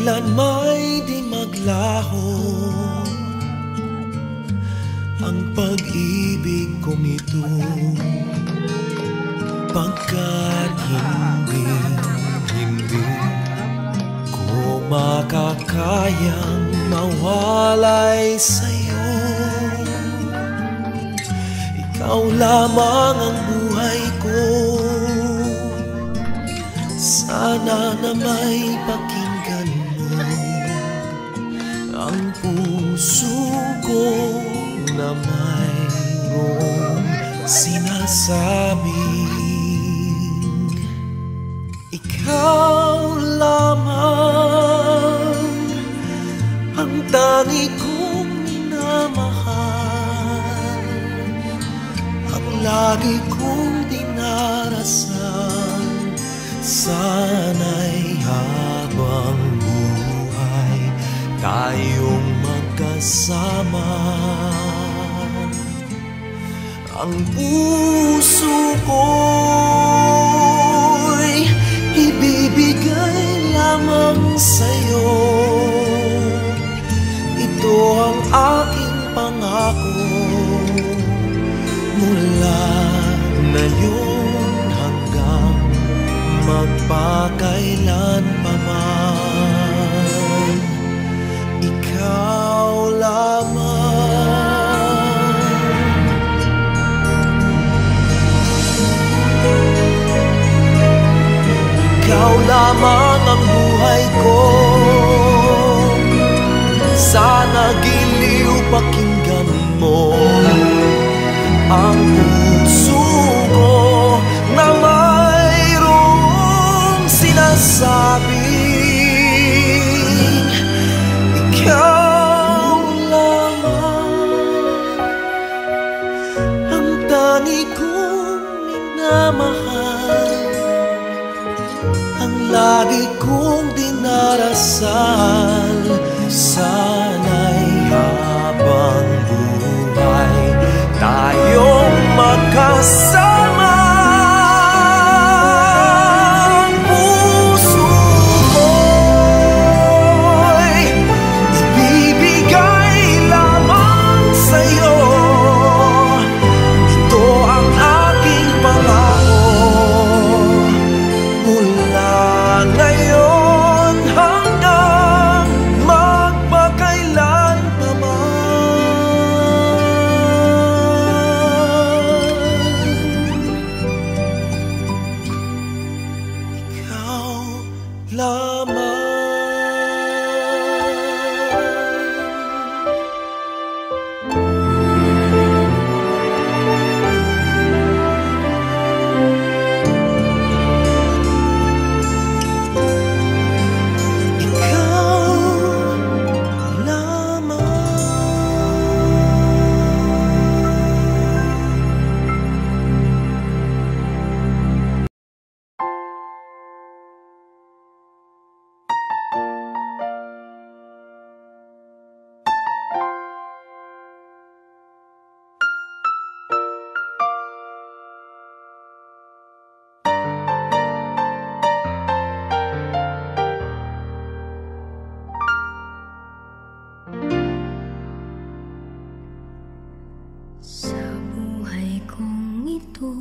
Kailan may di maglaho ang pag-ibig kong ito, pagkat hindi ko makakayang mawalay sa'yo. Ikaw lamang ang buhay ko, sana na may pakinggan mo ang puso ko na mayroong sinasabing ikaw lamang ang tangi kong minamahal, ang lagi kong dinarasal. Sana'y habang buhay tayong magkasama. Ang puso ko'y ibibigay lamang sa'yo. Ito ang aking pangako mula ngayon hanggang magpakailan pa man. Ikaw lamang. Ikaw lamang ang buhay ko, sana giliw pakinggan mo ang puso ko na mayroong sinasabing ikaw lamang ang tangi kong minamahal, ang lagi kong dinarasal. Sana'y habang buhay tayong magkasama. Ang puso ko'y ibibigay lamang sa'yo. Ito ang aking pangako mula ngayon hanggang magpakailan pa man. Ikaw lamang. Sa buhay kong ito,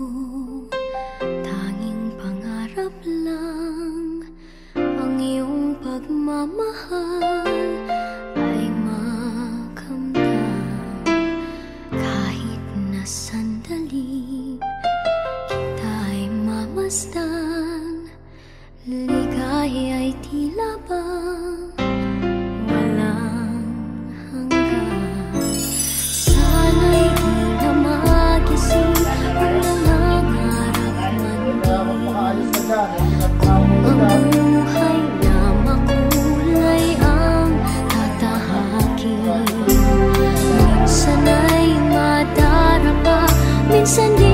tanging pangarap lang ang iyong pagmamahal ay makamtan. Kahit na sandali kita'y mamasdan, ligaya'y tila bang walang hanggan. Sana'y magising ang nangangarap man din. Kung ang buhay na makulay ang tatahakin, minsan ay madarapa, minsan di